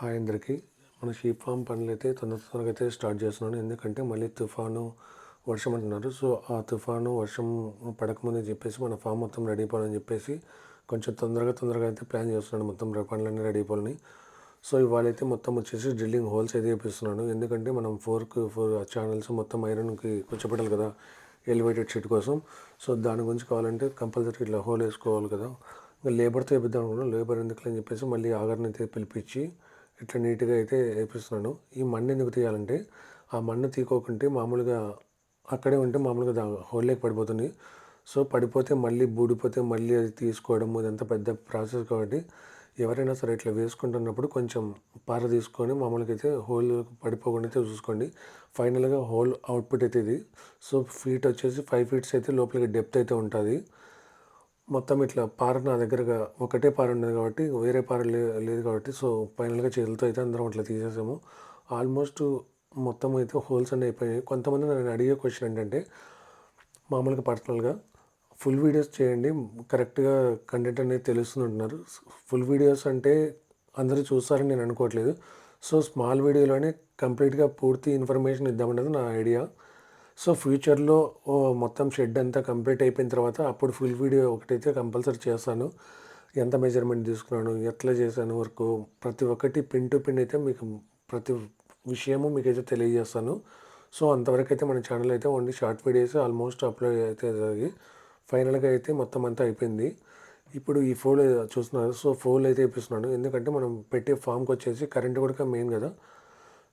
Hi అందరికీ. మన sheep form పనులైతే తొందరగా అయితే స్టార్ట్ చేస్తున్నాను. ఎందుకంటే మళ్ళీ తుఫాను, వర్షం అంటున్నారు. సో ఆ తుఫాను, వర్షం పడకముందే చెప్పేసి మన ఫామ్ మొత్తం రెడీ అయిపోవాలని చెప్పేసి కొంచెం తొందరగా అయితే ప్లాన్ చేస్తున్నాను. మొత్తం పనులన్నీ రెడీ అయిపోవాలని. సో ఇవాళైతే మొత్తం వచ్చేసి డ్రిల్లింగ్ హోల్స్ అయితే వేపిస్తున్నాను. ఎందుకంటే మనం ఫోర్ ఛానల్స్ మొత్తం ఐరన్కి కూర్చోబెట్టాలి కదా, ఎలివేటెడ్ షీట్ కోసం. సో దాని గురించి కావాలంటే కంపల్సరీ ఇట్లా హోల్ వేసుకోవాలి కదా. ఇంకా లేబర్తో వేపిద్దాం అనుకున్నాను. లేబర్ ఎందుకు అని చెప్పేసి మళ్ళీ ఆగర్ని అయితే పిలిపించి ఇట్లా నీట్గా అయితే వేపిస్తున్నాను. ఈ మన్ను ఎందుకు తీయాలంటే ఆ మన్ను తీకోకుంటే మామూలుగా అక్కడే ఉంటే మామూలుగా హోల్లోకి పడిపోతుంది. సో పడిపోతే మళ్ళీ బూడిపోతే మళ్ళీ అది తీసుకోవడం ఇదంతా పెద్ద ప్రాసెస్. కాబట్టి ఎవరైనా సరే ఇట్లా వేసుకుంటున్నప్పుడు కొంచెం పార తీసుకొని మామూలుగా అయితే హోల్ పడిపోకుండా అయితే చూసుకోండి. ఫైనల్గా హోల్ అవుట్పుట్ అయితే ఇది. సో ఫీట్ వచ్చేసి 5 ఫీట్స్ అయితే లోపలికి డెప్త్ అయితే ఉంటుంది. మొత్తం ఇట్లా పార నా దగ్గరగా ఒకటే పార ఉండదు కాబట్టి, వేరే పార లేదు కాబట్టి, సో ఫైనల్గా చేతులతో అయితే అందరం అట్లా తీసేసాము. ఆల్మోస్ట్ మొత్తం అయితే హోల్స్ అన్నీ అయిపోయాయి. కొంతమంది నన్ను అడిగే క్వశ్చన్ ఏంటంటే మామూలుగా పర్సనల్గా ఫుల్ వీడియోస్ చేయండి, కరెక్ట్గా కంటెంట్ అనేది తెలుస్తుంది అంటున్నారు. ఫుల్ వీడియోస్ అంటే అందరూ చూస్తారని నేను అనుకోవట్లేదు. సో స్మాల్ వీడియోలోనే కంప్లీట్గా పూర్తి ఇన్ఫర్మేషన్ ఇద్దామన్నది నా ఐడియా. సో ఫ్యూచర్లో మొత్తం షెడ్ అంతా కంప్లీట్ అయిపోయిన తర్వాత అప్పుడు ఫుల్ వీడియో ఒకటైతే కంపల్సరీ చేస్తాను. ఎంత మెజర్మెంట్ తీసుకున్నాను, ఎట్లా చేశాను వర్క్, ప్రతి ఒక్కటి పిన్ టు పిన్ అయితే మీకు ప్రతి విషయము మీకైతే తెలియజేస్తాను. సో అంతవరకు అయితే మన ఛానల్ అయితే only short videos almost upload అయితే జరిగి ఫైనల్గా అయితే మొత్తం అంతా అయిపోయింది. ఇప్పుడు ఈ ఫోల్ చూస్తున్నారు. సో ఫోల్ అయితే వేపిస్తున్నాను. ఎందుకంటే మనం పెట్టే ఫామ్కి వచ్చేసి కరెంట్ కూడా మెయిన్ కదా.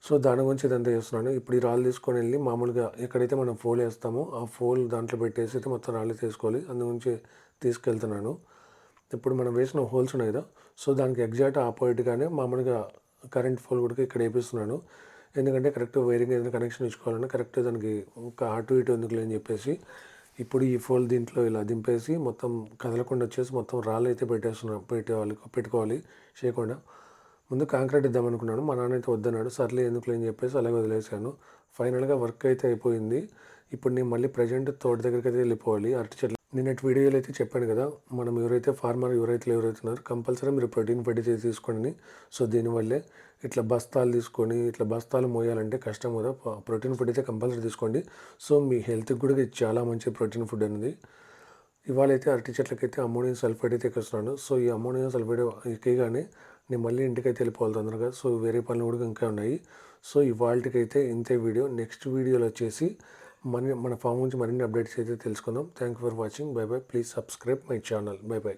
సో దాని గురించి ఇదంతా చేస్తున్నాను. ఇప్పుడు ఈ రాళ్ళు తీసుకొని వెళ్ళి మామూలుగా ఎక్కడైతే మనం ఫోల్ వేస్తామో ఆ ఫోల్ దాంట్లో పెట్టేసి అయితే మొత్తం రాళ్ళు తీసుకోవాలి. అందు గురించి తీసుకెళ్తున్నాను. ఇప్పుడు మనం వేసిన హోల్స్ ఉన్నాయి కదా, సో దానికి ఎగ్జాక్ట్ ఆపోజిట్గానే మామూలుగా కరెంట్ ఫోల్ కూడా ఇక్కడ వేపిస్తున్నాను. ఎందుకంటే కరెక్ట్ వైరింగ్ ఏదైనా కనెక్షన్ ఇచ్చుకోవాలని కరెక్ట్ దానికి ఒక అటు ఇటు ఎందుకు అని చెప్పేసి ఇప్పుడు ఈ ఫోల్ దీంట్లో ఇలా దింపేసి మొత్తం కదలకుండా వచ్చేసి మొత్తం రాళ్ళు అయితే పెట్టుకోవాలి చేయకుండా. ముందు కాంక్రీట్ ఇద్దాం అనుకున్నాను. మా నాన్న అయితే వద్దన్నాడు. సర్లే ఎందుకు అని చెప్పేసి అలాగే వదిలేసాను. ఫైనల్గా వర్క్ అయితే అయిపోయింది. ఇప్పుడు నేను మళ్ళీ ప్రజెంట్ తోట దగ్గరికి అయితే వెళ్ళిపోవాలి. అరటి చెట్లు నిన్నటి వీడియోలో అయితే చెప్పాను కదా, మనం ఎవరైతే ఫార్మర్ ఎవరైతున్నారో కంపల్సరీ మీరు ప్రోటీన్ ఫుడ్ అయితే తీసుకోండి. సో దీనివల్లే ఇట్లా బస్తాలు తీసుకొని ఇట్లా బస్తాలు మోయాలంటే కష్టం కదా. ప్రోటీన్ ఫుడ్ అయితే కంపల్సరీ తీసుకోండి. సో మీ హెల్త్కి కూడా ఇది చాలా మంచి ప్రోటీన్ ఫుడ్ అనేది. ఇవాళ అయితే అరటి చెట్లకైతే అమ్మోనియం సల్ఫేట్ అయితే ఎక్కిస్తున్నాను. సో ఈ అమ్మోనియం సల్ఫేట్ ఎక్కగానే నేను మళ్ళీ ఇంటికైతే వెళ్ళిపోవాలి తొందరగా. సో వేరే పనులు కూడా ఇంకా ఉన్నాయి. సో ఇవాళకైతే ఇంతే వీడియో. నెక్స్ట్ వీడియోలో వచ్చేసి మన ఫామ్ నుంచి మరిన్ని అప్డేట్స్ అయితే తెలుసుకుందాం. Thank you for watching. By by. Please subscribe my channel. By by.